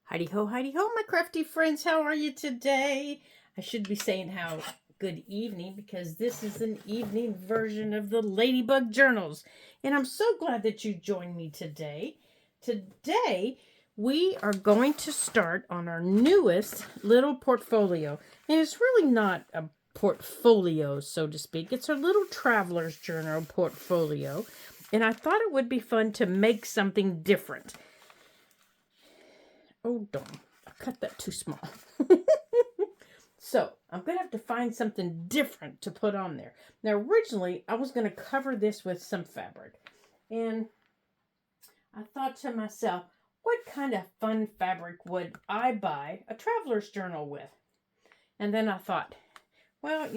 Heidi ho, my crafty friends. How are you today? I should be saying how good evening because this is an evening version of the Ladybug Journals. And I'm so glad that you joined me today. Today, we are going to start on our newest little portfolio. And it's really not a portfolio, so to speak. It's our little traveler's journal portfolio. And I thought it would be fun to make something different. Oh, darn. I cut that too small. So, I'm going to have to find something different to put on there. Now, originally, I was going to cover this with some fabric. And I thought to myself, what kind of fun fabric would I buy a traveler's journal with? And then I thought, well,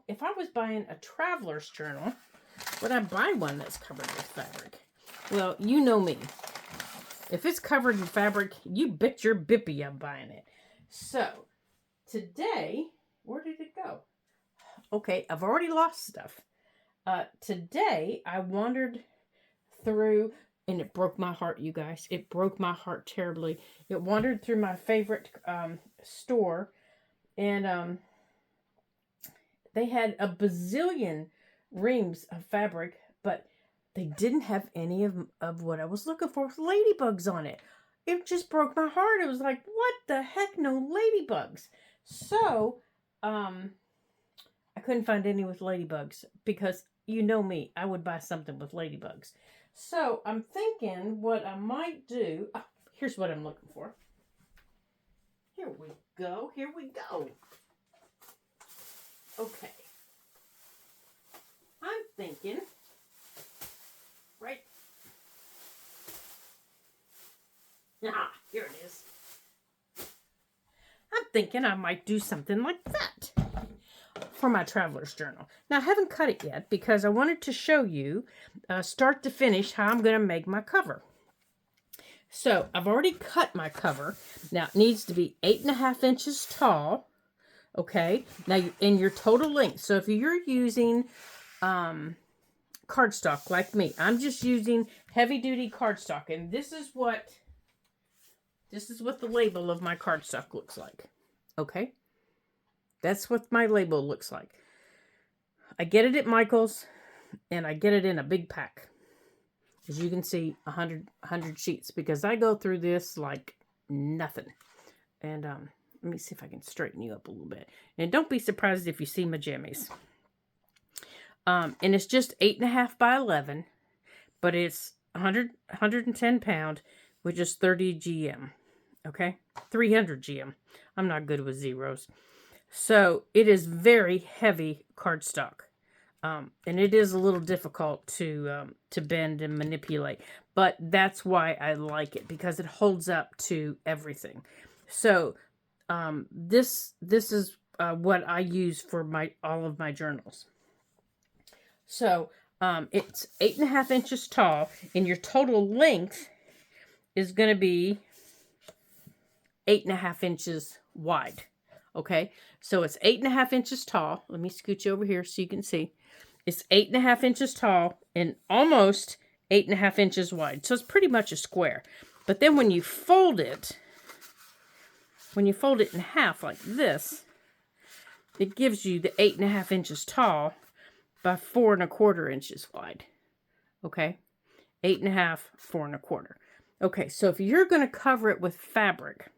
if I was buying a traveler's journal, would I buy one that's covered with fabric? Well, you know me. If it's covered in fabric, you bet your bippy I'm buying it. So, today, where did it go? Okay, I've already lost stuff. Today, I wandered through, and it broke my heart, you guys. It broke my heart terribly. It wandered through my favorite store, and they had a bazillion reams of fabric, but they didn't have any of what I was looking for with ladybugs on it. It just broke my heart. It was like, what the heck? No ladybugs. So, I couldn't find any with ladybugs because you know me. I would buy something with ladybugs. So, I'm thinking what I might do. Oh, here's what I'm looking for. Here we go. Here we go. Okay. I'm thinking... right. Ah, here it is. I'm thinking I might do something like that for my traveler's journal. Now, I haven't cut it yet because I wanted to show you start to finish how I'm going to make my cover. So, I've already cut my cover. Now, it needs to be 8.5 inches tall. Okay. Now, in your total length. So, if you're using... cardstock like me. I'm just using heavy duty cardstock, and this is what the label of my cardstock looks like. Okay? That's what my label looks like. I get it at Michael's, and I get it in a big pack. As you can see, 100 sheets, because I go through this like nothing. And let me see if I can straighten you up a little bit. And don't be surprised if you see my jammies. And it's just 8.5 by 11, but it's 110 pound, which is 30 GM. Okay, 300 GM. I'm not good with zeros, so it is very heavy cardstock, and it is a little difficult to bend and manipulate. But that's why I like it, because it holds up to everything. So this is what I use for all of my journals. So, it's 8.5 inches tall, and your total length is going to be 8.5 inches wide. Okay, so it's 8.5 inches tall. Let me scoot you over here so you can see. It's 8.5 inches tall and almost 8.5 inches wide. So it's pretty much a square. But then when you fold it in half like this, it gives you the 8.5 inches tall by 4.25 inches wide. Okay, 8.5, 4.25. Okay, so if you're going to cover it with fabric,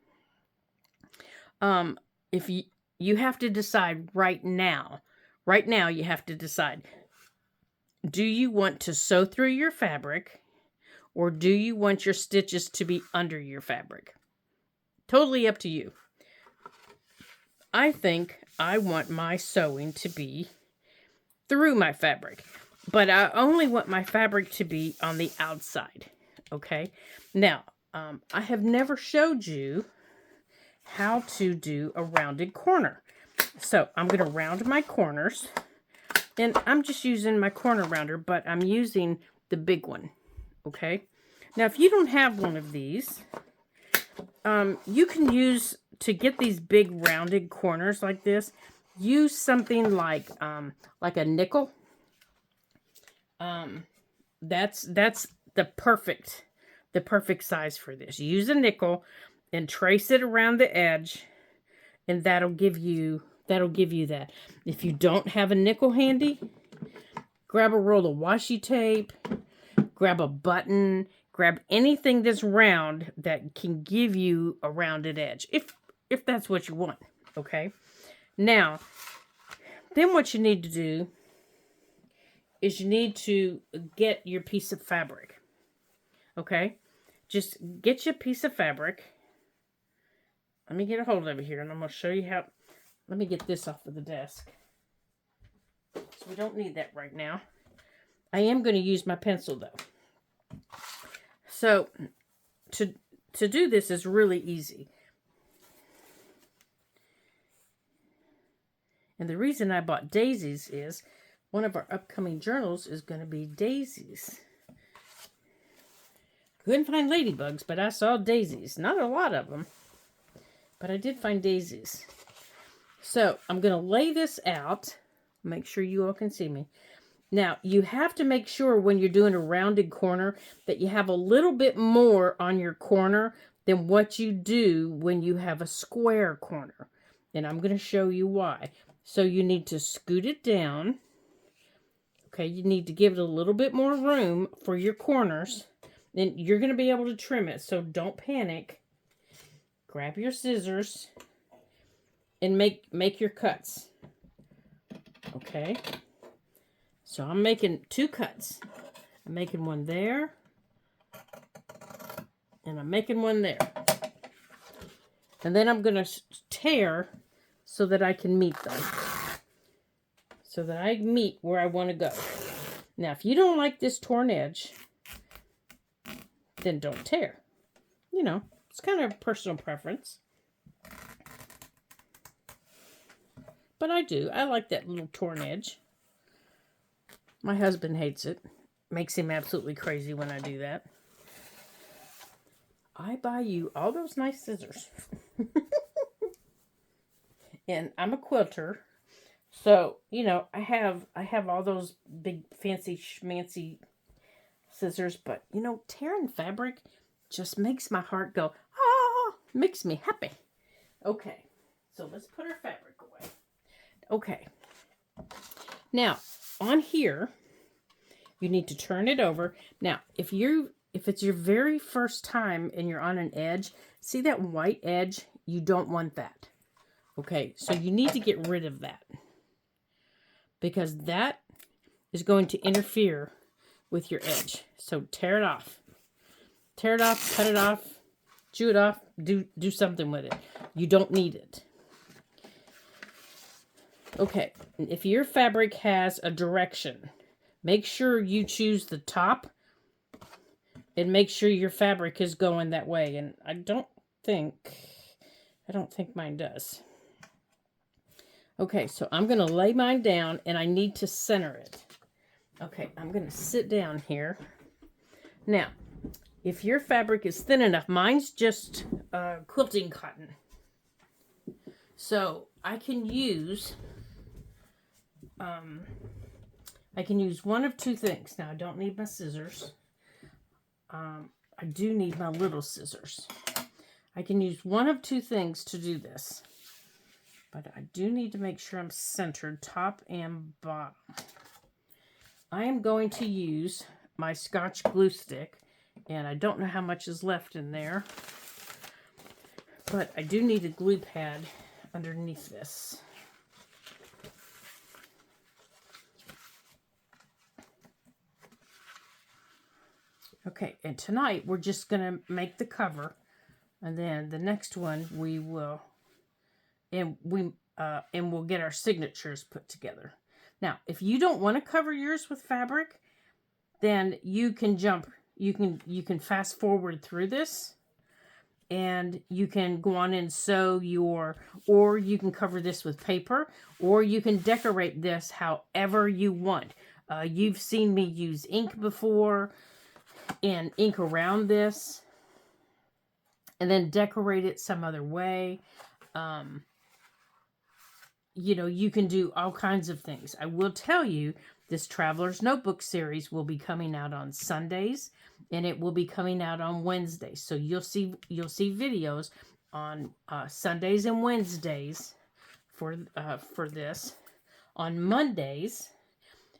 if you have to decide right now you have to decide, do you want to sew through your fabric, or do you want your stitches to be under your fabric? Totally up to you. I think I want my sewing to be through my fabric, but I only want my fabric to be on the outside. Okay, now I have never showed you how to do a rounded corner, so I'm going to round my corners, and I'm just using my corner rounder, but I'm using the big one. Okay, now if you don't have one of these, you can use, to get these big rounded corners like this, use something like a nickel. That's the perfect size for this. Use a nickel, and trace it around the edge, and that'll give you that. If you don't have a nickel handy, grab a roll of washi tape, grab a button, grab anything that's round that can give you a rounded edge, if that's what you want, okay? Now, then what you need to do is you need to get your piece of fabric, okay? Just get your piece of fabric. Let me get a hold of it here, and I'm going to show you how. Let me get this off of the desk. So we don't need that right now. I am going to use my pencil, though. So, to do this is really easy. And the reason I bought daisies is one of our upcoming journals is going to be daisies. Couldn't find ladybugs, but I saw daisies. Not a lot of them, but I did find daisies. So I'm going to lay this out. Make sure you all can see me. Now, you have to make sure when you're doing a rounded corner that you have a little bit more on your corner than what you do when you have a square corner. And I'm going to show you why. So you need to scoot it down. Okay, you need to give it a little bit more room for your corners. Then you're going to be able to trim it, so don't panic. Grab your scissors and make your cuts. Okay? So I'm making 2 cuts. I'm making one there, and I'm making one there. And then I'm going to tear so that I can meet them. So that I meet where I want to go. Now, if you don't like this torn edge, then don't tear. You know, it's kind of personal preference. But I do. I like that little torn edge. My husband hates it. Makes him absolutely crazy when I do that. I buy you all those nice scissors. And I'm a quilter. So, you know, I have all those big fancy schmancy scissors, but you know, tearing fabric just makes my heart go, ah, makes me happy. Okay, so let's put our fabric away. Okay, now on here, you need to turn it over. Now, if it's your very first time and you're on an edge, see that white edge? You don't want that. Okay, so you need to get rid of that, because that is going to interfere with your edge. So tear it off. Tear it off, cut it off, chew it off, do something with it. You don't need it. Okay, if your fabric has a direction, make sure you choose the top and make sure your fabric is going that way. And I don't think mine does. Okay, so I'm going to lay mine down, and I need to center it. Okay, I'm going to sit down here. Now, if your fabric is thin enough, mine's just quilting cotton. So I can use one of 2 things. Now, I don't need my scissors. I do need my little scissors. I can use one of 2 things to do this. But I do need to make sure I'm centered top and bottom. I am going to use my Scotch glue stick, and I don't know how much is left in there. But I do need a glue pad underneath this. Okay, and tonight we're just going to make the cover, and then the next one we will... And we'll get our signatures put together. Now, if you don't want to cover yours with fabric, then you can you can fast forward through this, and you can go on and sew or you can cover this with paper, or you can decorate this however you want. You've seen me use ink before, and ink around this, and then decorate it some other way. you know, you can do all kinds of things. I will tell you, this Traveler's Notebook series will be coming out on Sundays, and it will be coming out on Wednesdays. So you'll see videos on Sundays and Wednesdays for this. On Mondays,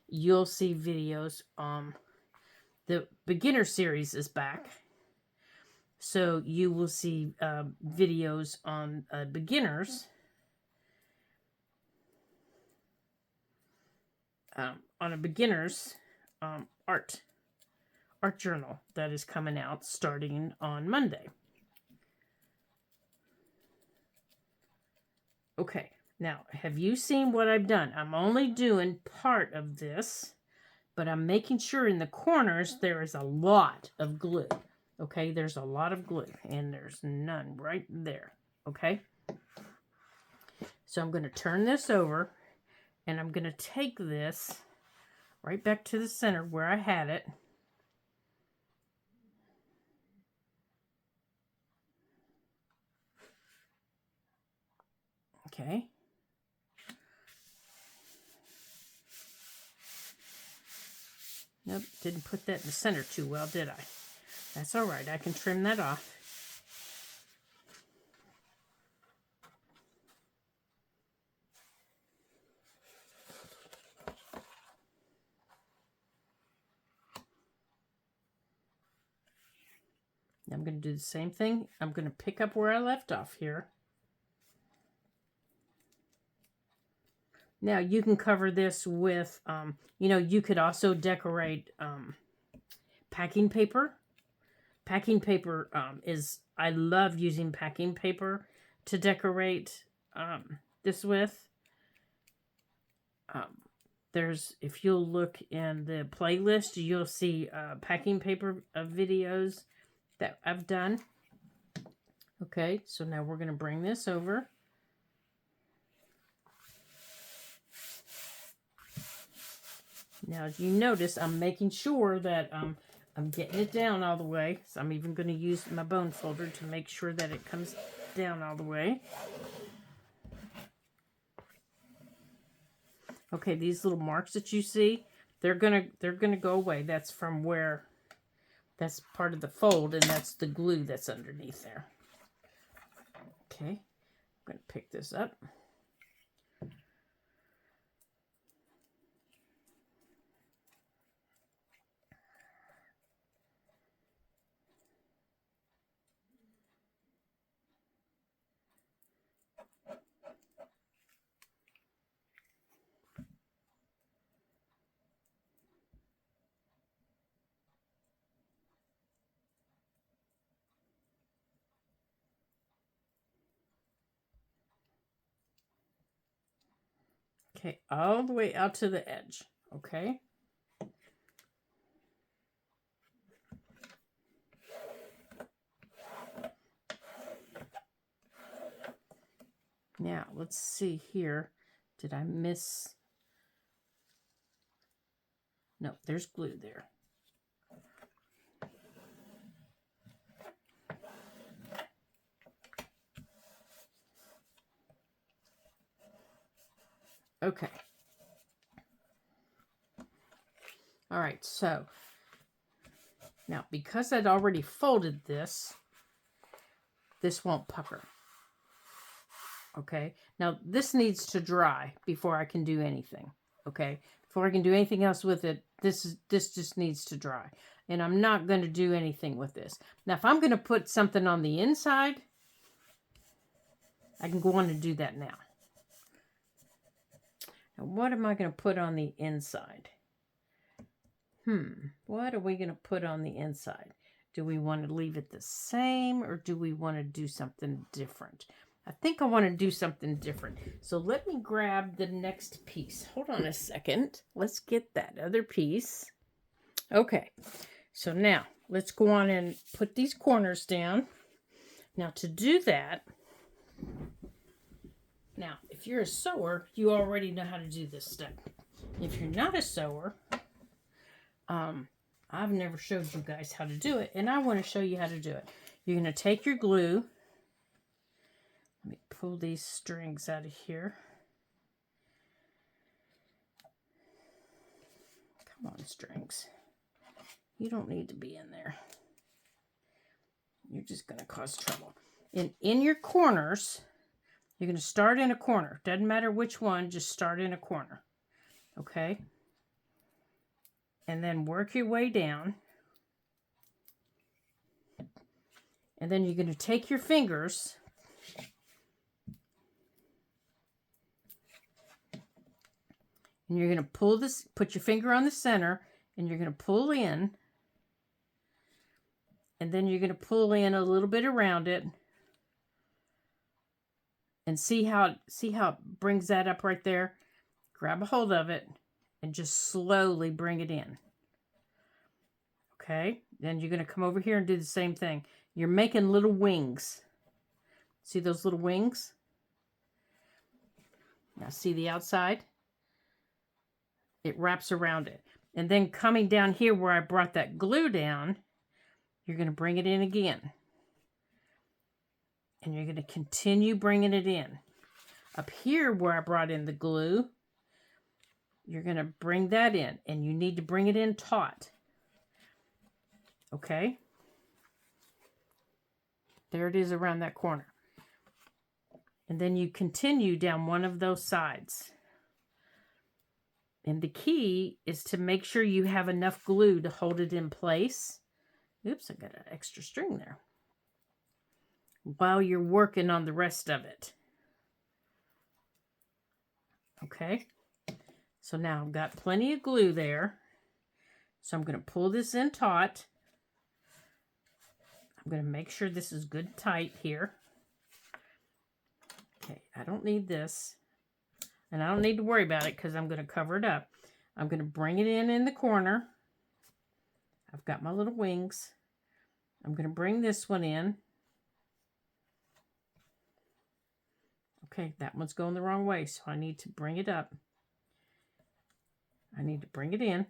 you'll see videos. The beginner series is back, so you will see videos on beginners. On a beginner's art journal that is coming out starting on Monday. Okay, now have you seen what I've done? I'm only doing part of this, but I'm making sure in the corners there is a lot of glue. Okay, there's a lot of glue, and there's none right there. Okay, so I'm going to turn this over, and I'm going to take this right back to the center where I had it. Okay. Nope, didn't put that in the center too well, did I? That's all right. I can trim that off. I'm going to do the same thing. I'm going to pick up where I left off here. Now, you can cover this with, you know, you could also decorate packing paper. Packing paper I love using packing paper to decorate this with. If you'll look in the playlist, you'll see packing paper videos that I've done. Okay, so now we're going to bring this over. Now, as you notice, I'm making sure that I'm getting it down all the way. So I'm even going to use my bone folder to make sure that it comes down all the way. Okay, these little marks that you see, they're gonna go away. That's from where, that's part of the fold, and that's the glue that's underneath there. Okay, I'm gonna pick this up. Okay, all the way out to the edge, okay? Now, let's see here. Did I miss? No, there's glue there. Okay. All right, so now because I'd already folded this won't pucker. Okay, now this needs to dry before I can do anything. Okay, before I can do anything else with it, this just needs to dry. And I'm not going to do anything with this. Now, if I'm going to put something on the inside, I can go on and do that now. Now, what am I going to put on the inside? What are we going to put on the inside? Do we want to leave it the same, or do we want to do something different? I think I want to do something different. So let me grab the next piece. Hold on a second. Let's get that other piece. Okay, so now let's go on and put these corners down. Now to do that, now if you're a sewer, you already know how to do this step. If you're not a sewer, I've never showed you guys how to do it, and I want to show you how to do it. You're going to take your glue. Let me pull these strings out of here. Come on, strings. You don't need to be in there. You're just going to cause trouble. In your corners, you're going to start in a corner. Doesn't matter which one, just start in a corner. Okay? And then work your way down. And then you're going to take your fingers and you're going to pull this, put your finger on the center, and you're going to pull in. And then you're going to pull in a little bit around it. And see how it brings that up right there? Grab a hold of it and just slowly bring it in. Okay? Then you're going to come over here and do the same thing. You're making little wings. See those little wings? Now see the outside? It wraps around it. And then coming down here where I brought that glue down, you're going to bring it in again. And you're going to continue bringing it in. Up here where I brought in the glue, you're going to bring that in. And you need to bring it in taut. Okay? There it is around that corner. And then you continue down one of those sides. And the key is to make sure you have enough glue to hold it in place. Oops, I got an extra string there. While you're working on the rest of it. Okay. So now I've got plenty of glue there. So I'm going to pull this in taut. I'm going to make sure this is good and tight here. Okay, I don't need this. And I don't need to worry about it because I'm going to cover it up. I'm going to bring it in the corner. I've got my little wings. I'm going to bring this one in. Okay, that one's going the wrong way, so I need to bring it up. I need to bring it in.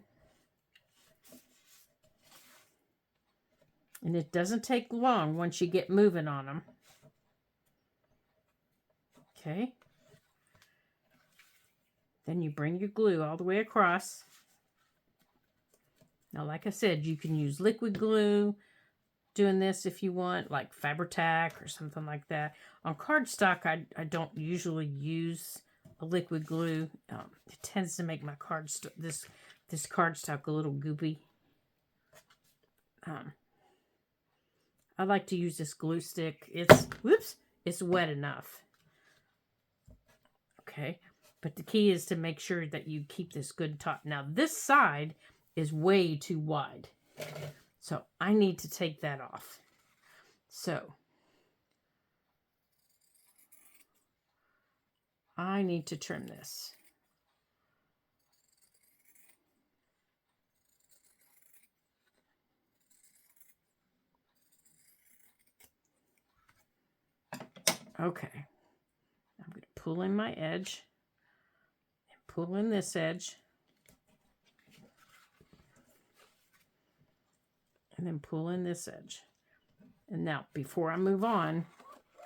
And it doesn't take long once you get moving on them. Okay. Then you bring your glue all the way across. Now, like I said, you can use liquid glue doing this if you want, like Fabri-Tac or something like that. On cardstock, I don't usually use a liquid glue. It tends to make my this cardstock a little goopy. I like to use this glue stick. It's wet enough. Okay, but the key is to make sure that you keep this good and taut. Now this side is way too wide, so I need to take that off. So I need to trim this. Okay, I'm going to pull in my edge and pull in this edge and then pull in this edge. And now before I move on,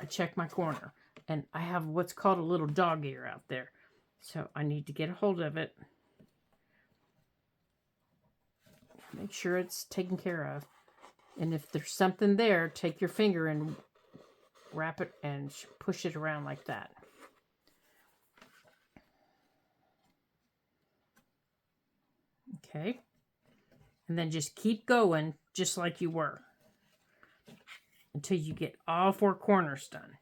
I check my corner and I have what's called a little dog ear out there. So I need to get a hold of it. Make sure it's taken care of. And if there's something there, take your finger and wrap it and push it around like that. Okay. And then just keep going just like you were until you get all four corners done.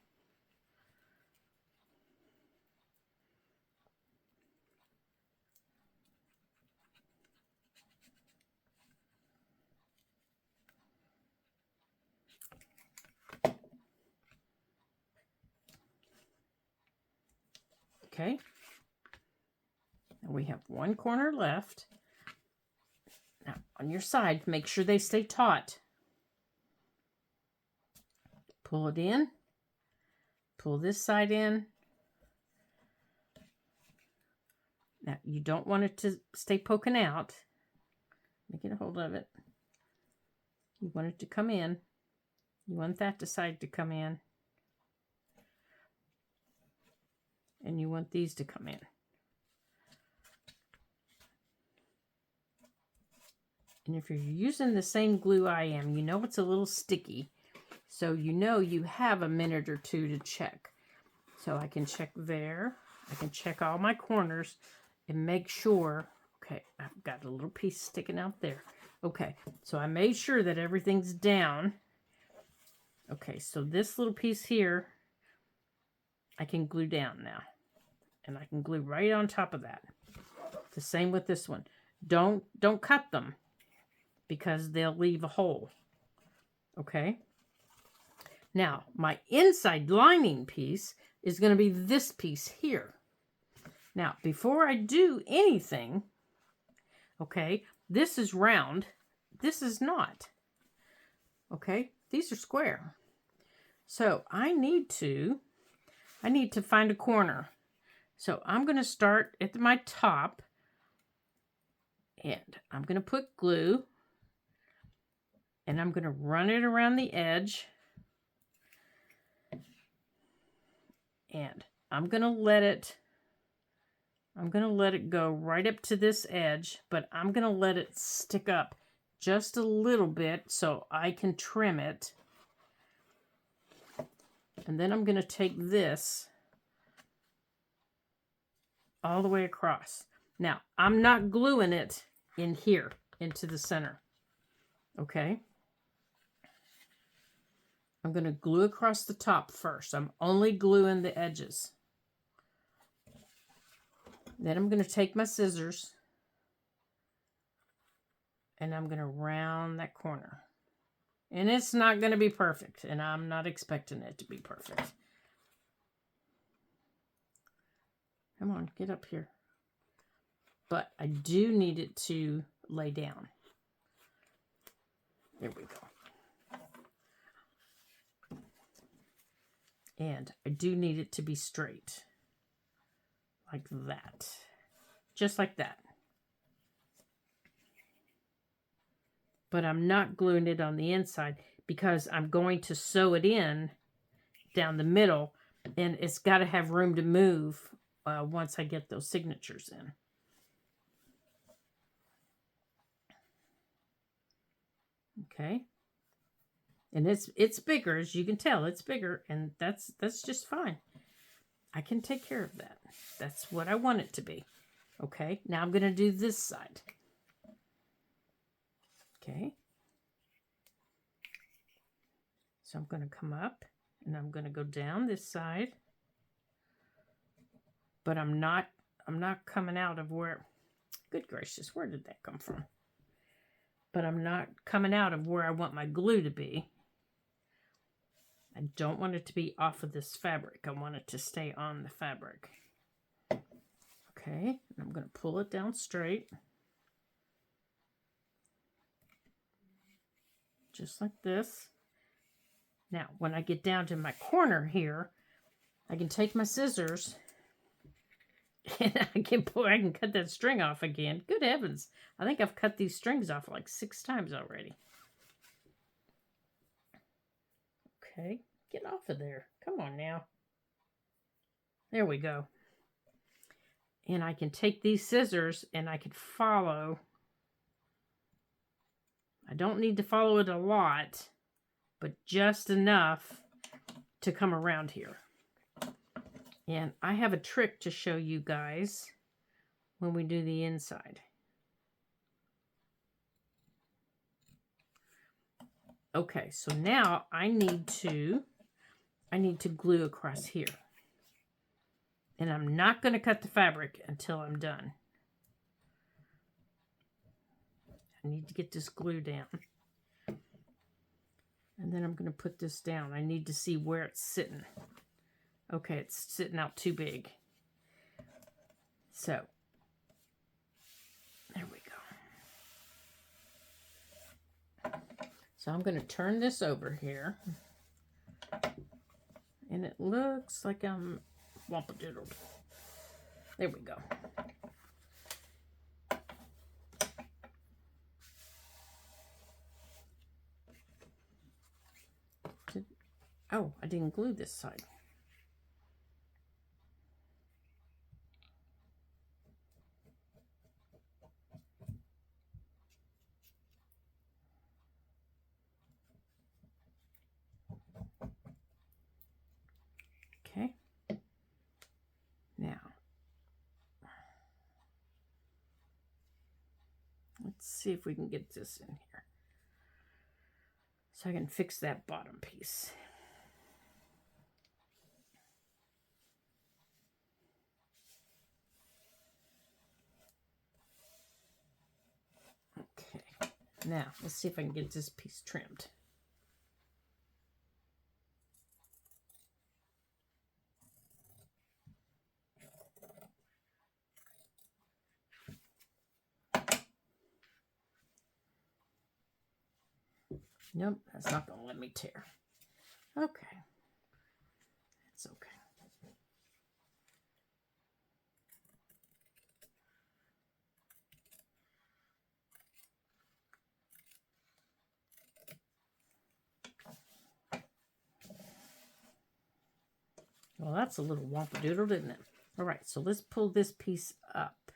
Okay, and we have one corner left. Now, on your side, make sure they stay taut. Pull it in. Pull this side in. Now, you don't want it to stay poking out. Get a hold of it. You want it to come in. You want that side to come in. And you want these to come in. And if you're using the same glue I am, you know it's a little sticky. So you know you have a minute or two to check. So I can check there. I can check all my corners and make sure. Okay, I've got a little piece sticking out there. Okay, so I made sure that everything's down. Okay, so this little piece here, I can glue down now. And I can glue right on top of that. The same with this one. Don't cut them, because they'll leave a hole. Okay? Now, my inside lining piece is going to be this piece here. Now, before I do anything, okay, this is round. This is not. Okay? These are square. So, I need to find a corner. So, I'm going to start at my top, and I'm going to put glue, and I'm going to run it around the edge. And I'm going to let it go right up to this edge, but I'm going to let it stick up just a little bit so I can trim it. And then I'm going to take this all the way across. Now, I'm not gluing it in here into the center. Okay? I'm going to glue across the top first. I'm only gluing the edges. Then I'm going to take my scissors and I'm going to round that corner. And it's not going to be perfect, and I'm not expecting it to be perfect. Come on, get up here. But I do need it to lay down. There we go. And I do need it to be straight. Like that. Just like that. But I'm not gluing it on the inside because I'm going to sew it in down the middle, and it's got to have room to move once I get those signatures in. Okay. And it's bigger, as you can tell, it's bigger, and that's just fine. I can take care of that. That's what I want it to be. Okay, now I'm going to do this side. Okay. So I'm going to come up, and I'm going to go down this side. But I'm not coming out of where, good gracious, where did that come from? But I'm not coming out of where I want my glue to be. I don't want it to be off of this fabric. I want it to stay on the fabric. Okay, I'm going to pull it down straight. Just like this. Now, when I get down to my corner here, I can take my scissors and I can cut that string off again. Good heavens. I think I've cut these strings off like 6 times already. Okay, get off of there. Come on now. There we go. And I can take these scissors and I can follow. I don't need to follow it a lot, but just enough to come around here. And I have a trick to show you guys when we do the inside. Okay, so now I need to glue across here. And I'm not going to cut the fabric until I'm done. I need to get this glue down. And then I'm going to put this down. I need to see where it's sitting. Okay, it's sitting out too big. So, there we go. So I'm going to turn this over here. And it looks like I'm whompadoodled. There we go. Oh, I didn't glue this side. Okay. Now, let's see if we can get this in here. So I can fix that bottom piece. Okay. Now, let's see if I can get this piece trimmed. Nope, that's not going to let me tear. Okay. It's okay. Well, that's a little whompadoodle, didn't it? All right, so let's pull this piece up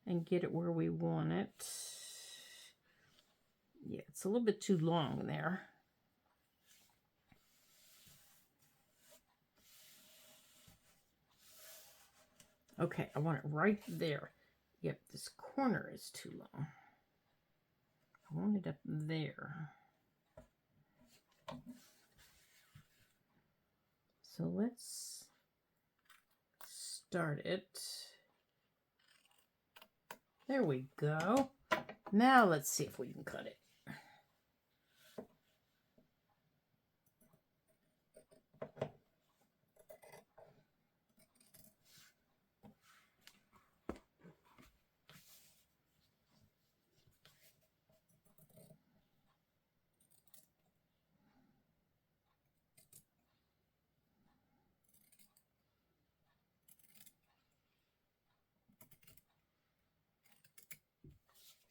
and get it where we want it. Yeah, it's a little bit too long there. Okay, I want it right there. Yep, this corner is too long. I want it up there. So let's start it. There we go. Now let's see if we can cut it.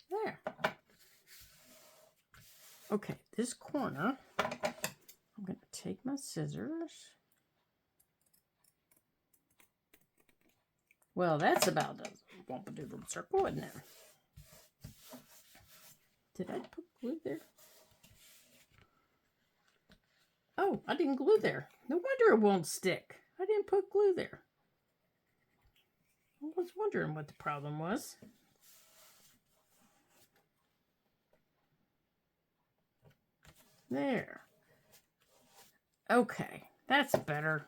There. Okay, this corner, I'm going to take my scissors. Well, that's about a whompadoodle circle, isn't it? Did I put glue there? Oh, I didn't glue there. No wonder it won't stick. I didn't put glue there. I was wondering what the problem was. There. Okay, that's better.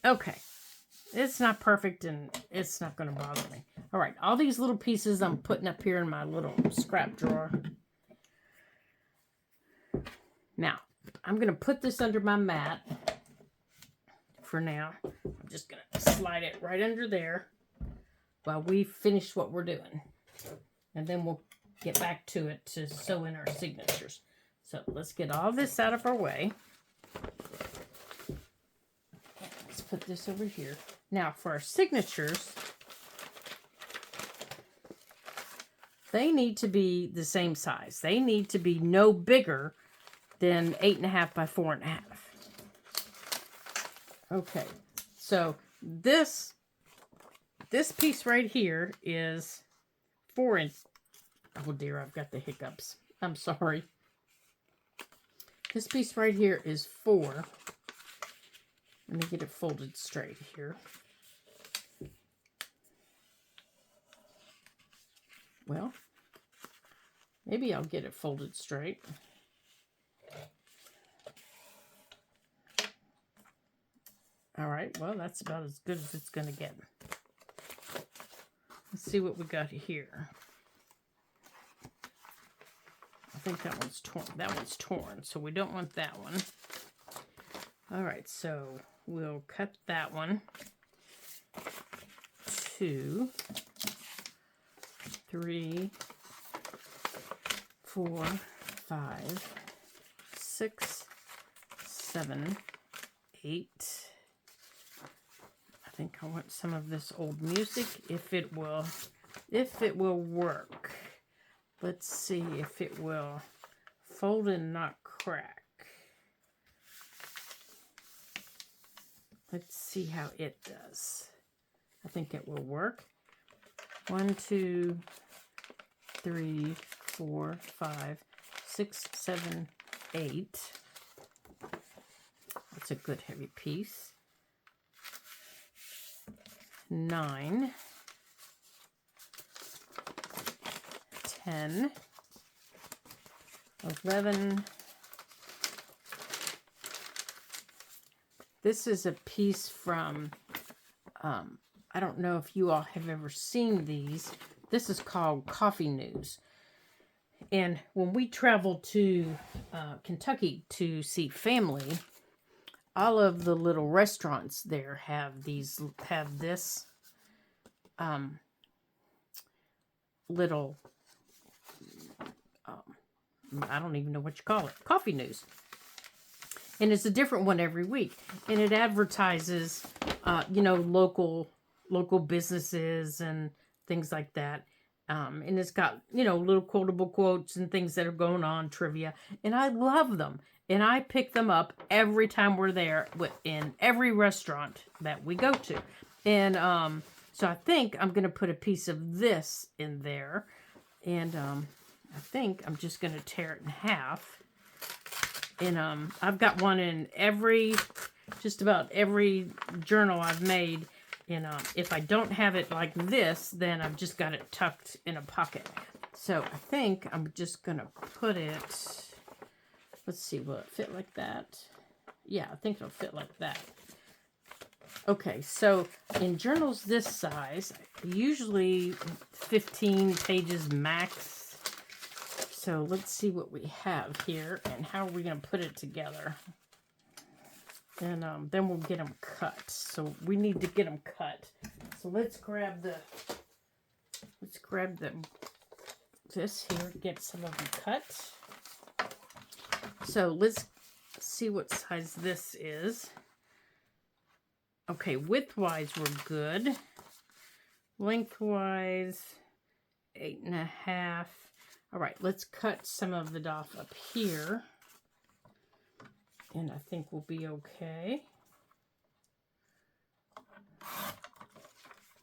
Okay, it's not perfect and it's not going to bother me. All right, all these little pieces I'm putting up here in my little scrap drawer. Now, I'm going to put this under my mat for now. I'm just going to slide it right under there while we finish what we're doing. And then we'll get back to it to sew in our signatures. So let's get all this out of our way. Let's put this over here. Now for our signatures, they need to be the same size. They need to be no bigger than 8.5 by 4.5. Okay, so this piece right here is 4 inches. Oh dear, I've got the hiccups. I'm sorry. This piece right here is 4. Let me get it folded straight here. Well, maybe I'll get it folded straight. All right, well, that's about as good as it's going to get. Let's see what we got here. I think that one's torn. That one's torn, so we don't want that one. All right, so we'll cut that one. 2, 3, 4, 5, 6, 7, 8. I think I want some of this old music if it will work. Let's see if it will fold and not crack. Let's see how it does. I think it will work. 1, 2, 3, 4, 5, 6, 7, 8. That's a good heavy piece. 9, 10, 11. This is a piece from, I don't know if you all have ever seen these. This is called Coffee News. And when we traveled to Kentucky to see family, all of the little restaurants there have this little, I don't even know what you call it, Coffee News. And it's a different one every week. And it advertises, local businesses and things like that. And it's got, little quotable quotes and things that are going on, trivia. And I love them. And I pick them up every time we're there in every restaurant that we go to. And so I think I'm going to put a piece of this in there. And I think I'm just going to tear it in half. And I've got one in just about every journal I've made. And if I don't have it like this, then I've just got it tucked in a pocket. So I think I'm just going to put it, let's see, will it fit like that? Yeah, I think it'll fit like that. Okay, so in journals this size, usually 15 pages max. So let's see what we have here and how are we going to put it together. And then we'll get them cut. So we need to get them cut. So let's grab this here, get some of them cut. So let's see what size this is. Okay, widthwise we're good. Lengthwise, 8.5. All right, let's cut some of it off up here. And I think we'll be okay.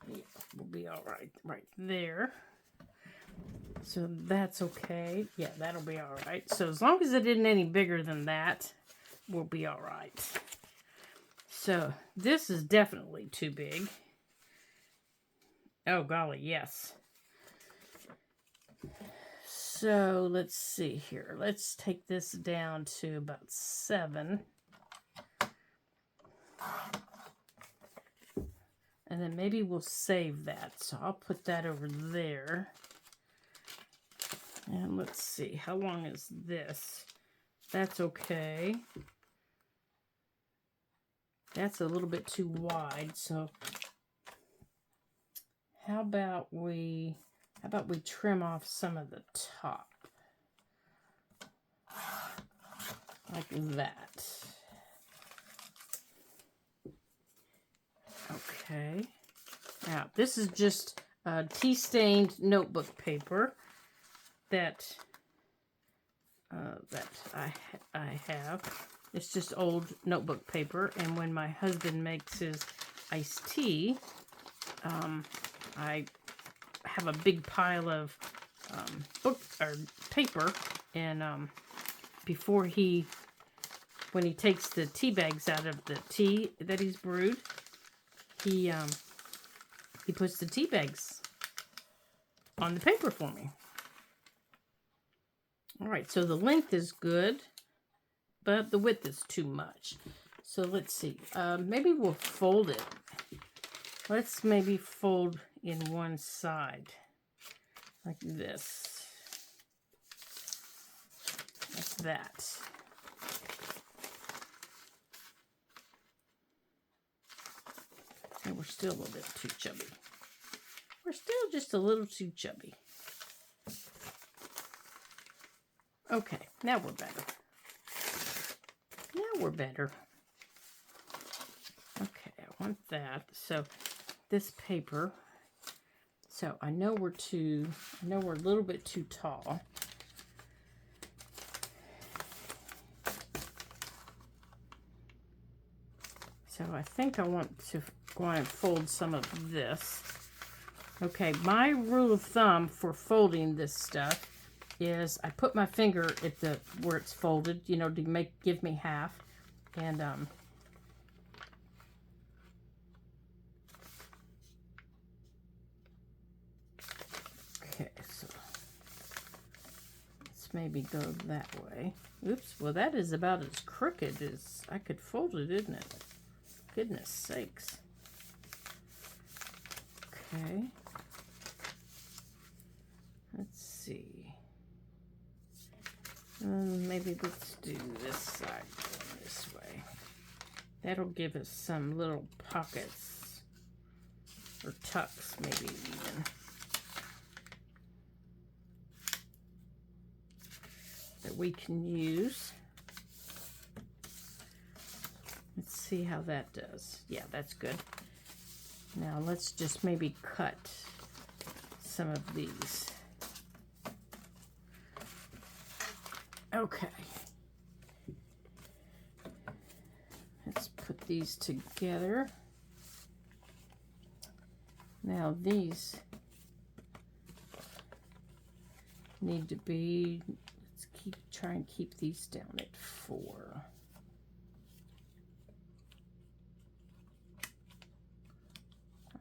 Yeah, we'll be all right there. So that's okay. Yeah, that'll be all right. So as long as it isn't any bigger than that, we'll be all right. So this is definitely too big. Oh, golly, yes. So let's see here. Let's take this down to about 7. And then maybe we'll save that. So I'll put that over there. And let's see, how long is this? That's okay. That's a little bit too wide, so how about we trim off some of the top? Like that. Okay. Now, this is just tea-stained notebook paper that I have. It's just old notebook paper, and when my husband makes his iced tea, I have a big pile of paper, and when he takes the tea bags out of the tea that he's brewed, he puts the tea bags on the paper for me. All right, so the length is good, but the width is too much. So let's see. Maybe we'll fold it. Let's maybe fold in one side, like this. Like that. And we're still a little bit too chubby. We're still just a little too chubby. Okay, now we're better. Now we're better. Okay, I want that. So this paper. So I know we're a little bit too tall. So I think I want to go and fold some of this. Okay, my rule of thumb for folding this stuff is I put my finger at the where it's folded, you know, to give me half. And okay, so let's maybe go that way. Oops, well that is about as crooked as I could fold it, isn't it? Goodness sakes. Okay. Let's see. Maybe let's do this side this way. That'll give us some little pockets or tucks, maybe even. That we can use. Let's see how that does. Yeah, that's good. Now let's just maybe cut some of these. Okay. Let's put these together. Now these need to be, let's try and keep these down at 4.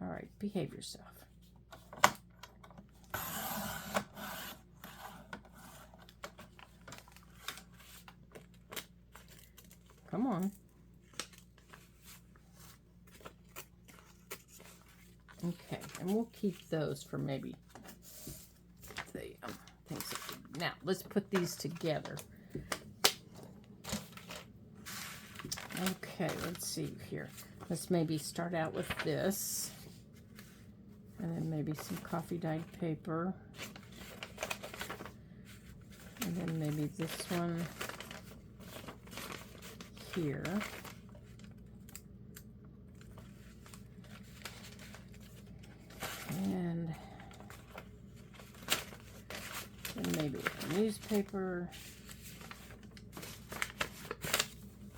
All right, behave yourself. Come on. Okay, and we'll keep those for maybe the things. Now, let's put these together. Okay, let's see here. Let's maybe start out with this. And then maybe some coffee dyed paper. And then maybe this one here. And maybe a newspaper.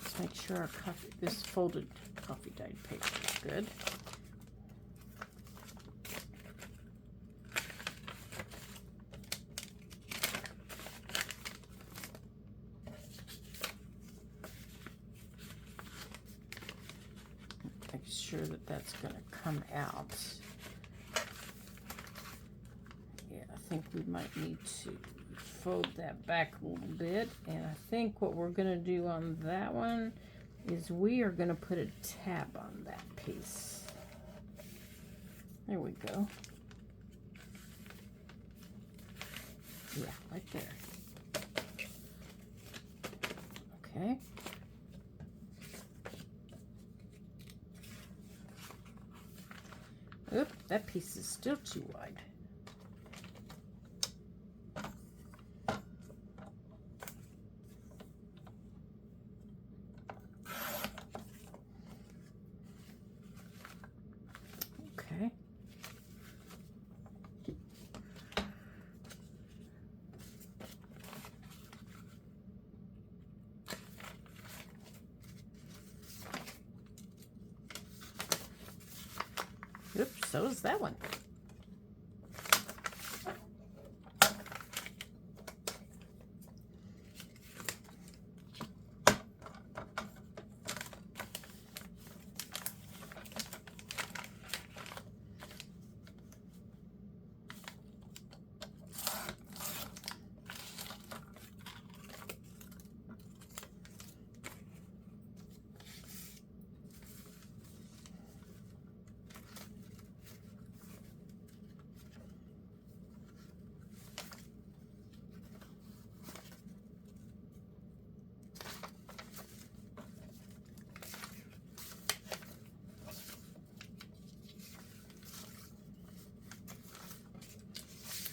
Let's make sure our this folded coffee dyed paper is good. Make sure that that's going to come out. Yeah, I think we might need to fold that back a little bit. And I think what we're going to do on that one is we are going to put a tab on that piece. There we go. Yeah, right there. Okay. Oop, that piece is still too wide. Okay. Oops, so is that one.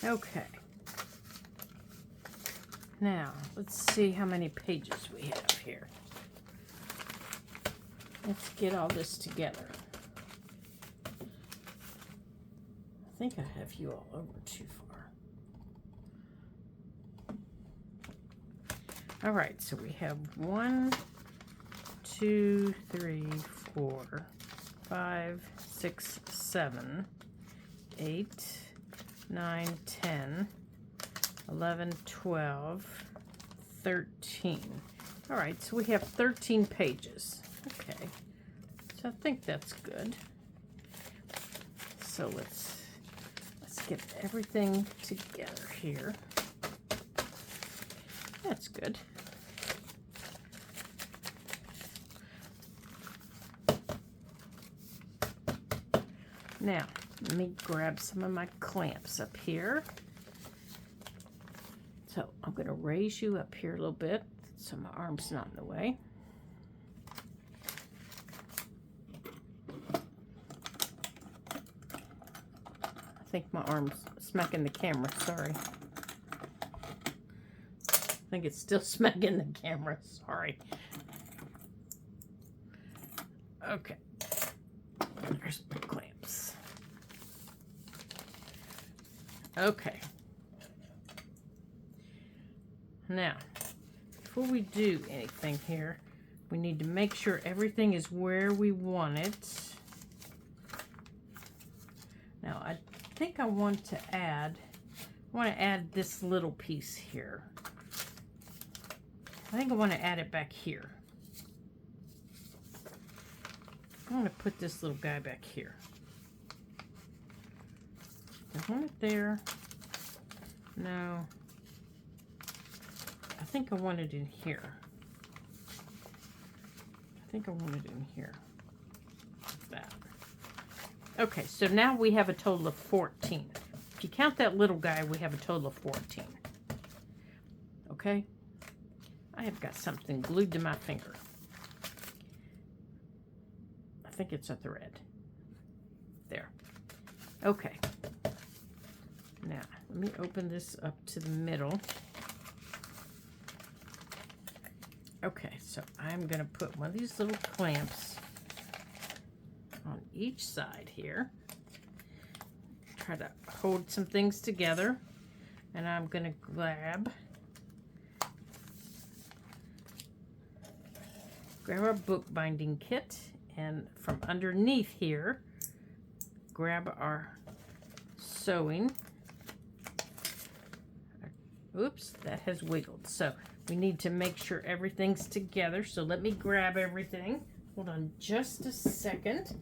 Okay. Now, let's see how many pages we have here. Let's get all this together. I think I have you all over too far. All right, so we have 1, 2, 3, 4, 5, 6, 7, 8, 9, 10, 11, 12, 13. All right, so we have 13 pages. Okay, so I think that's good. So let's get everything together here. That's good. Now, let me grab some of my clamps up here. So I'm going to raise you up here a little bit so my arm's not in the way. I think my arm's smacking the camera, sorry. I think it's still smacking the camera, sorry. Okay, there's my clamps. Okay. Now, before we do anything here, we need to make sure everything is where we want it. Now, I think I want to add this little piece here. I think I want to add it back here. I'm going to put this little guy back here. I want it there. No. I think I want it in here. I think I want it in here. Like that. Okay, so now we have a total of 14. If you count that little guy, we have a total of 14. Okay? I have got something glued to my finger. I think it's a thread. There. Okay. Now, let me open this up to the middle. Okay, so I'm going to put one of these little clamps on each side here. Try to hold some things together. And I'm going to grab our bookbinding kit, and from underneath here, grab our sewing. Oops, that has wiggled. So we need to make sure everything's together. So let me grab everything. Hold on just a second.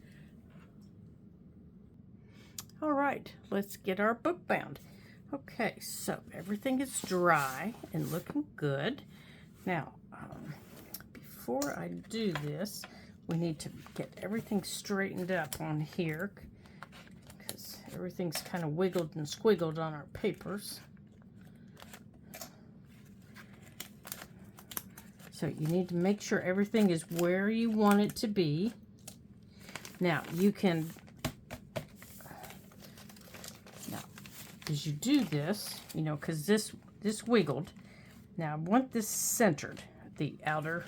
All right, let's get our book bound. Okay, so everything is dry and looking good. Now, before I do this, we need to get everything straightened up on here because everything's kind of wiggled and squiggled on our papers. So you need to make sure everything is where you want it to be. Now, you can, now, as you do this, you know, because this wiggled. Now, I want this centered, the outer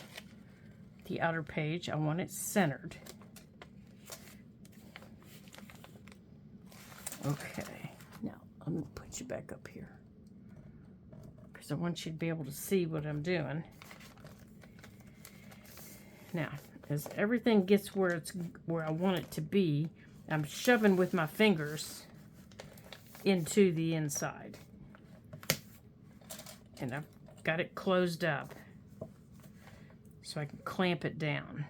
page. I want it centered. Okay, now I'm going to put you back up here because I want you to be able to see what I'm doing. Now, as everything gets where I want it to be, I'm shoving with my fingers into the inside. And I've got it closed up so I can clamp it down.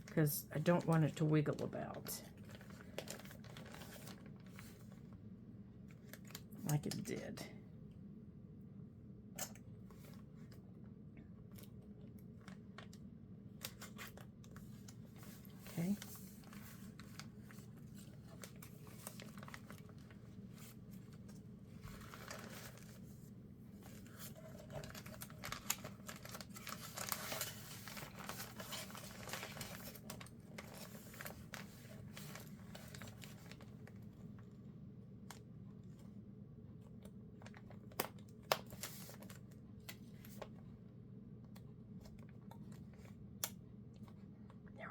Because I don't want it to wiggle about like it did. Okay.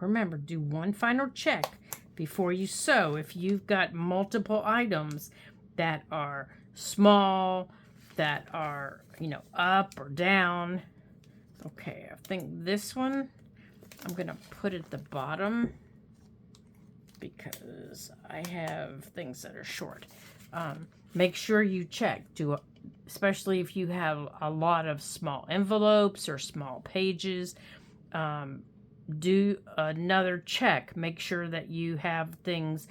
Remember, do one final check before you sew. If you've got multiple items that are small, that are, you know, up or down. Okay, I think this one I'm going to put at the bottom because I have things that are short. Make sure you check, especially if you have a lot of small envelopes or small pages. Do another check. Make sure that you have things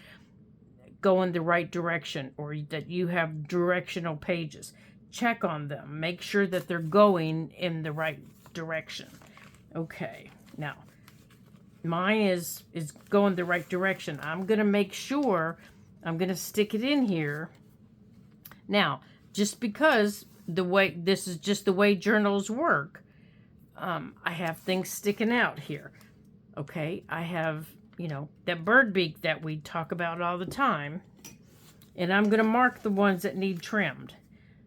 go in the right direction, or that you have directional pages. Check on them. Make sure that they're going in the right direction. Okay, now mine is going the right direction. I'm going to make sure I'm going to stick it in here. Now, just because this is just the way journals work, I have things sticking out here. Okay, I have, that bird beak that we talk about all the time. And I'm going to mark the ones that need trimmed.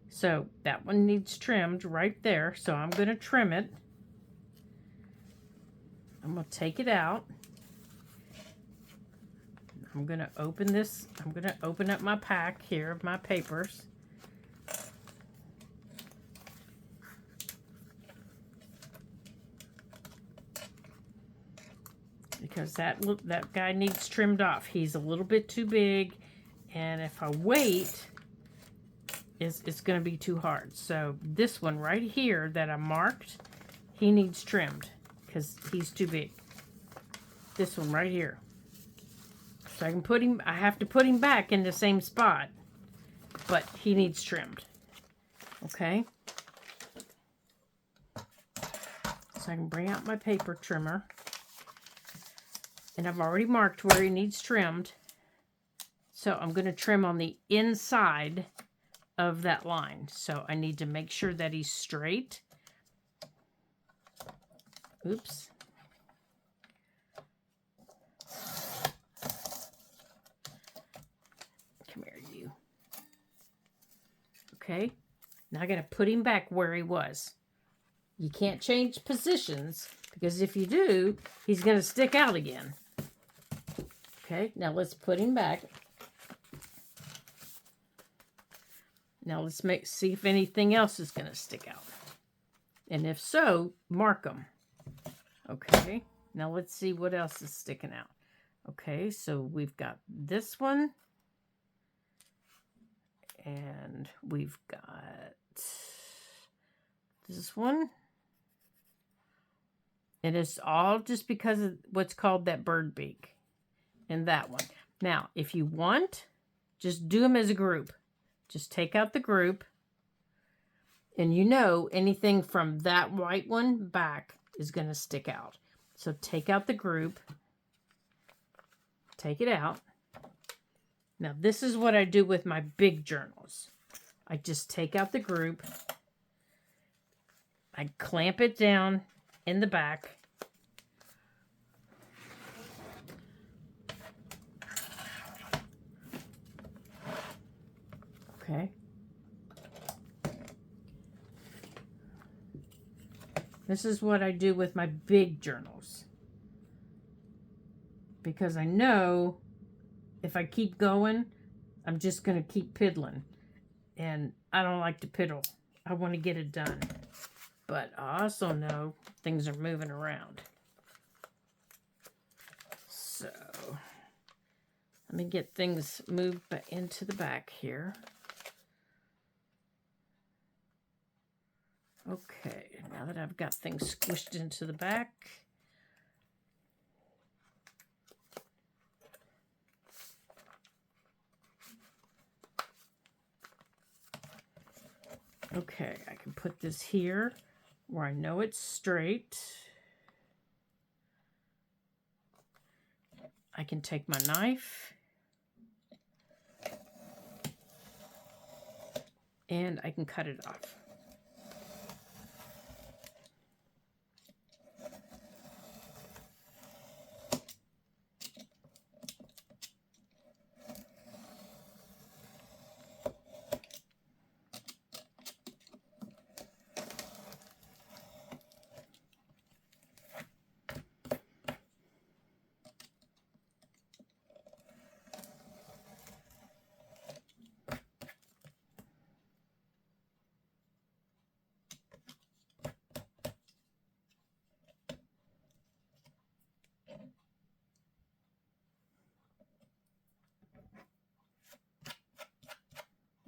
So that one needs trimmed right there. So I'm going to trim it. I'm going to take it out. I'm going to open this. I'm going to open up my pack here of my papers. Because that guy needs trimmed off. He's a little bit too big. And if I wait, it's going to be too hard. So this one right here that I marked, he needs trimmed because he's too big. This one right here. So I have to put him back in the same spot, but he needs trimmed. Okay. So I can bring out my paper trimmer. And I've already marked where he needs trimmed. So I'm going to trim on the inside of that line. So I need to make sure that he's straight. Oops. Come here, you. Okay. Now I got to put him back where he was. You can't change positions, because if you do, he's going to stick out again. Okay, now let's put him back. Now let's see if anything else is going to stick out. And if so, mark them. Okay, now let's see what else is sticking out. Okay, so we've got this one. And we've got this one. And it's all just because of what's called that bird beak. And that one. Now, if you want, just do them as a group. Just take out the group. And anything from that white one back is going to stick out. So take out the group. Take it out. Now, this is what I do with my big journals. I just take out the group. I clamp it down in the back. Okay. This is what I do with my big journals. Because I know if I keep going, I'm just going to keep piddling. And I don't like to piddle. I want to get it done. But I also know things are moving around. So, let me get things moved into the back here. Okay, now that I've got things squished into the back, okay, I can put this here where I know it's straight. I can take my knife and I can cut it off.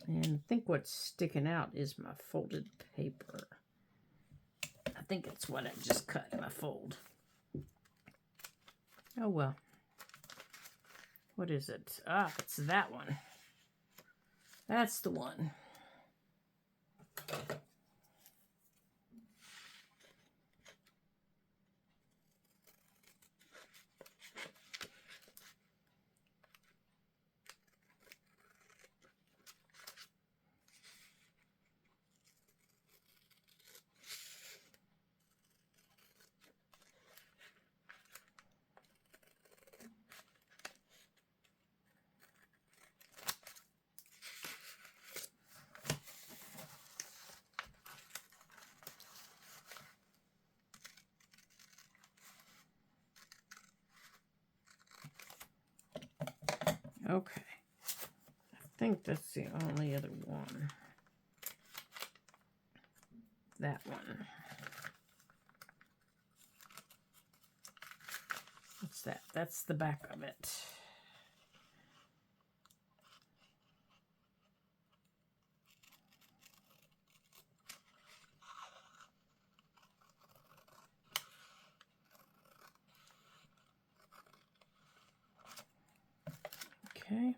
And I think what's sticking out is my folded paper. I think it's what I just cut in my fold. Oh well. What is it? Ah, it's that one. That's the one. Okay. I think that's the only other one. That one. What's that? That's the back of it. Okay.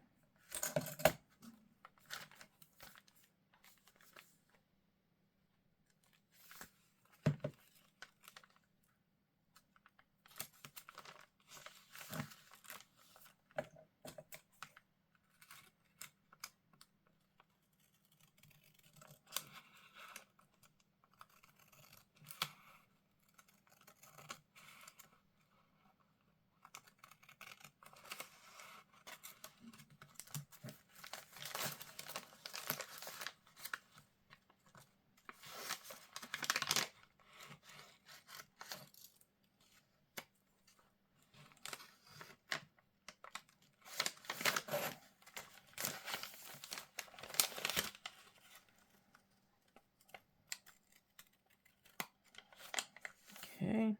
Okay.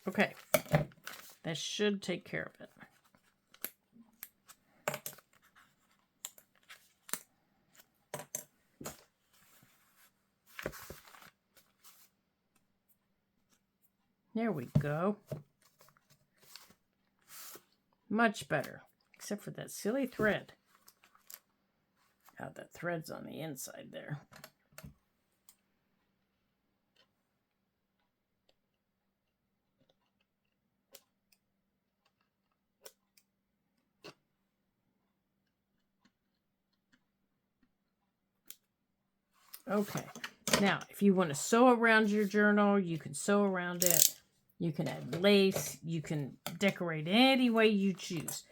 Okay. That should take care of it. There we go. Much better. Except for that silly thread. Oh, that thread's on the inside there. Okay. Now, if you want to sew around your journal, you can sew around it. You can add lace. You can decorate any way you choose.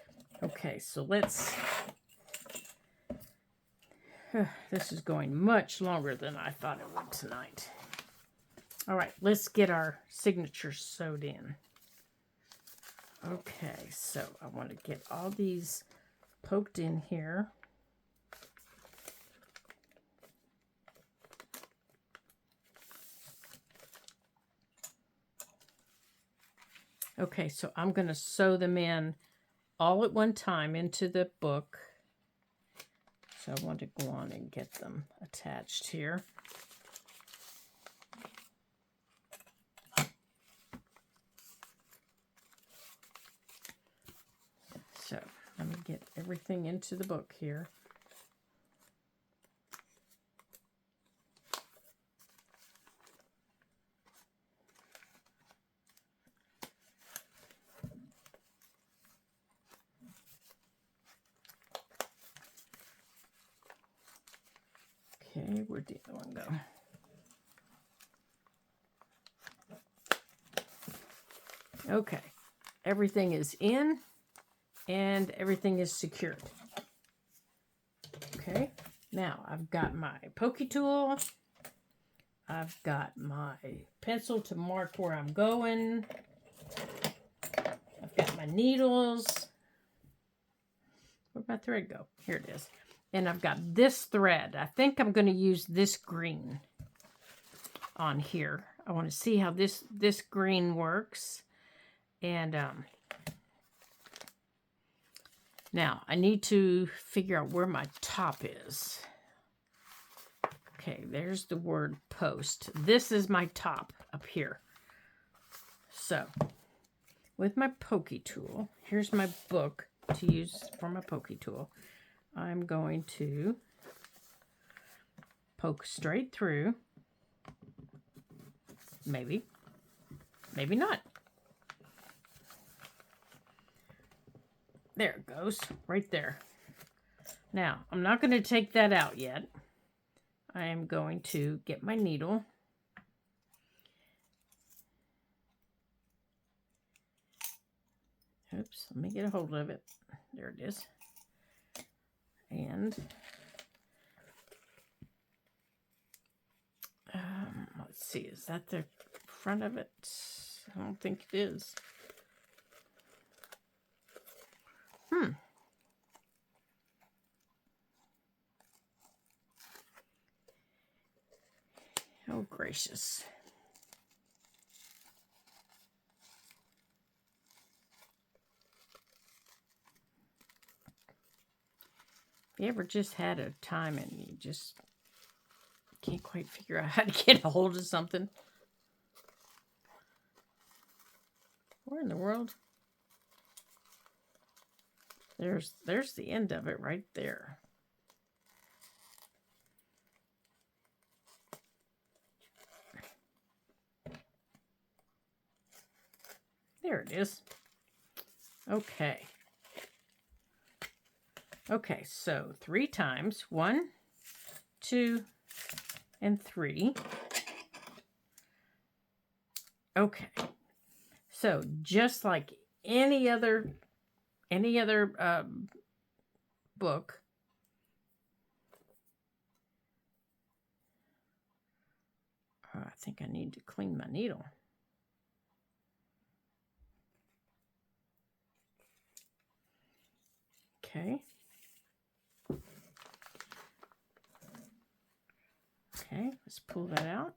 Okay, so let's... This is going much longer than I thought it would tonight. All right, let's get our signatures sewed in. Okay, so I want to get all these poked in here. Okay, so I'm going to sew them in all at one time into the book. So I want to go on and get them attached here. So let me get everything into the book here. Okay, where'd the other one go? Okay, everything is in and everything is secured. Okay, now I've got my pokey tool. I've got my pencil to mark where I'm going. I've got my needles. Where'd my thread go? Here it is. And I've got this thread. I think I'm going to use this green on here. I want to see how this green works. And Now, I need to figure out where my top is. Okay, there's the word post. This is my top up here. So, with my pokey tool, here's my book to use for my pokey tool. I'm going to poke straight through. Maybe. Maybe not. There it goes. Right there. Now, I'm not going to take that out yet. I am going to get my needle. Oops, let me get a hold of it. There it is. And let's see, is that the front of it? I don't think it is. Oh, gracious. If you ever just had a time and you just can't quite figure out how to get a hold of something. Where in the world? There's the end of it right there. There it is. Okay. Okay, so 3 times. 1, 2, and 3. Okay. So just like any other book, I think I need to clean my needle. Okay. Okay, let's pull that out.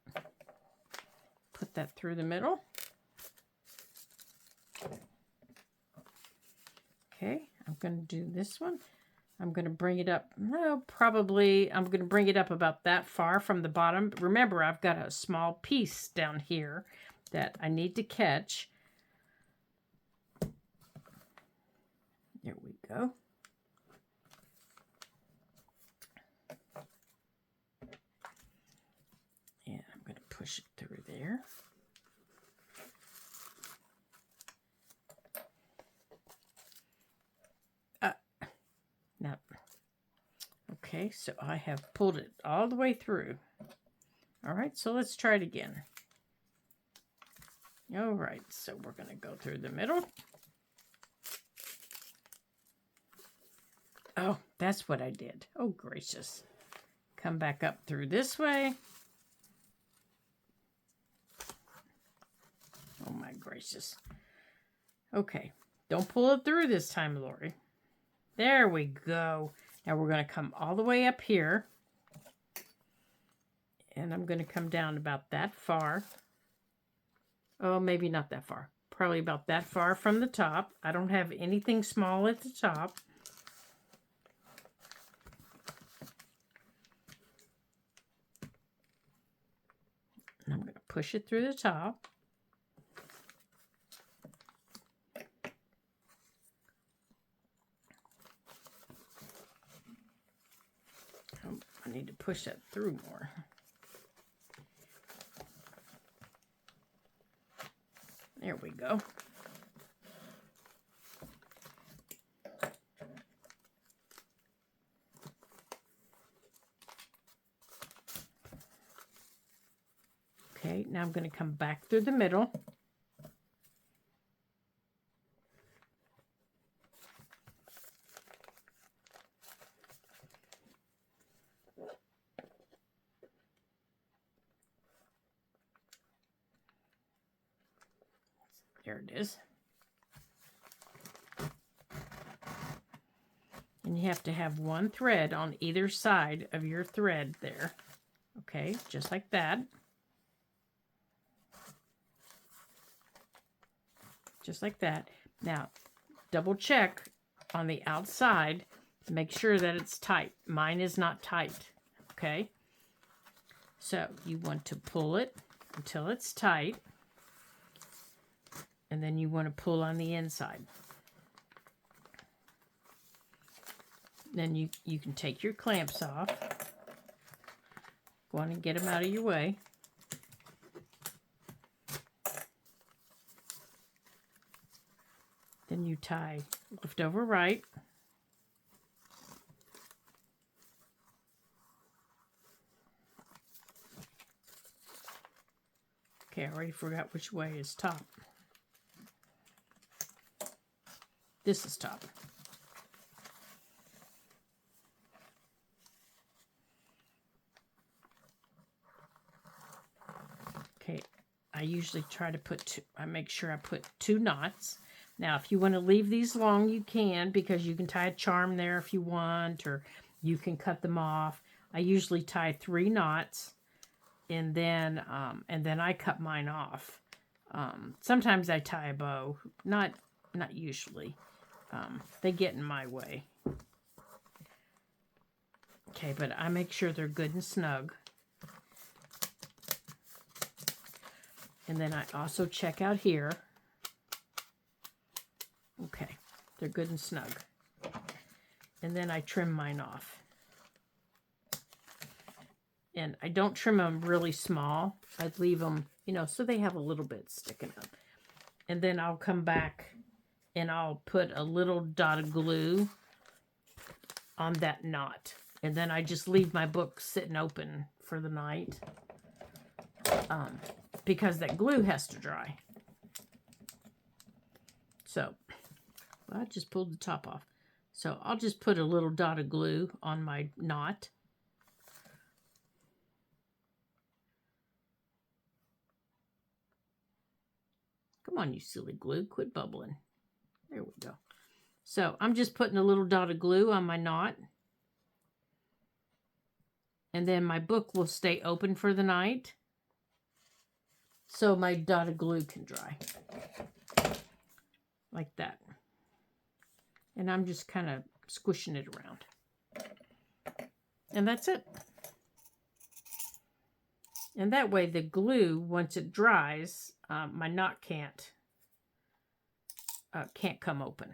Put that through the middle. Okay, I'm going to do this one. I'm going to bring it up. No, probably I'm going to bring it up about that far from the bottom. Remember, I've got a small piece down here that I need to catch. There we go. And I'm going to push it through there. Now, okay, so I have pulled it all the way through. All right, so let's try it again. All right, so we're going to go through the middle. Oh, that's what I did. Oh, gracious. Come back up through this way. Oh, my gracious. Okay, don't pull it through this time, Lori. There we go. Now we're going to come all the way up here. And I'm going to come down about that far. Oh, maybe not that far. Probably about that far from the top. I don't have anything small at the top. And I'm going to push it through the top. I need to push that through more. There we go. Okay, now I'm going to come back through the middle. There it is. And you have to have one thread on either side of your thread there. Okay, just like that. Just like that. Now, double check on the outside, make sure that it's tight. Mine is not tight, okay? So you want to pull it until it's tight, and then you want to pull on the inside. Then you can take your clamps off. Go on and get them out of your way. Then you tie left over right. Okay, I already forgot which way is top. This is top. Okay, I usually try to put two, I make sure I put 2 knots. Now, if you want to leave these long, you can, because you can tie a charm there if you want, or you can cut them off. I usually tie 3 knots, and then I cut mine off. Sometimes I tie a bow, not usually. They get in my way. Okay, but I make sure they're good and snug. And then I also check out here. Okay, they're good and snug. And then I trim mine off. And I don't trim them really small. I'd leave them, you know, so they have a little bit sticking up. And then I'll come back and I'll put a little dot of glue on that knot. And then I just leave my book sitting open for the night. Because that glue has to dry. So, well, I just pulled the top off. So I'll just put a little dot of glue on my knot. Come on, you silly glue. Quit bubbling. There we go. So I'm just putting a little dot of glue on my knot. And then my book will stay open for the night, so my dot of glue can dry. Like that. And I'm just kind of squishing it around. And that's it. And that way the glue, once it dries, my knot can't come open.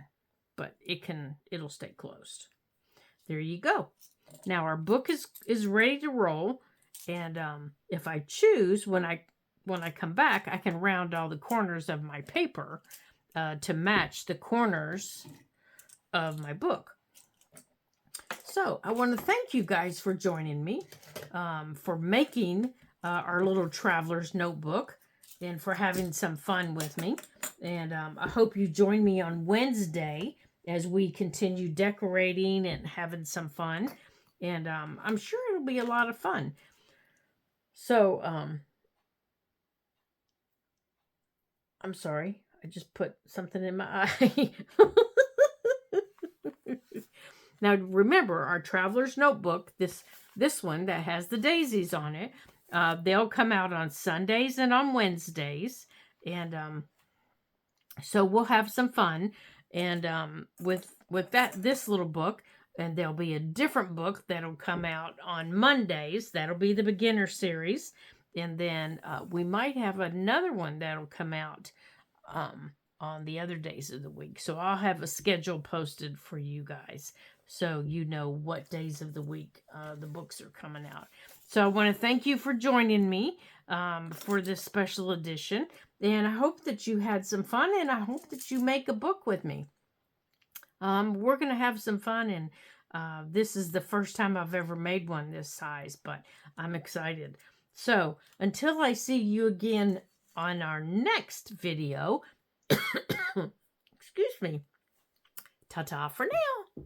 But it'll stay closed. There you go. Now our book is ready to roll. And if I choose, when I come back, I can round all the corners of my paper to match the corners of my book. So I want to thank you guys for joining me, for making our little traveler's notebook, and for having some fun with me. And I hope you join me on Wednesday as we continue decorating and having some fun. And I'm sure it'll be a lot of fun. So, I'm sorry. I just put something in my eye. Now, remember, our Traveler's Notebook, this one that has the daisies on it, they'll come out on Sundays and on Wednesdays. And so we'll have some fun. And with this little book, and there'll be a different book that'll come out on Mondays. That'll be the beginner series. And then we might have another one that'll come out on the other days of the week. So I'll have a schedule posted for you guys, so you know what days of the week the books are coming out. So I want to thank you for joining me for this special edition. And I hope that you had some fun, and I hope that you make a book with me. We're going to have some fun, and this is the first time I've ever made one this size, but I'm excited. So until I see you again on our next video, excuse me, ta-ta for now.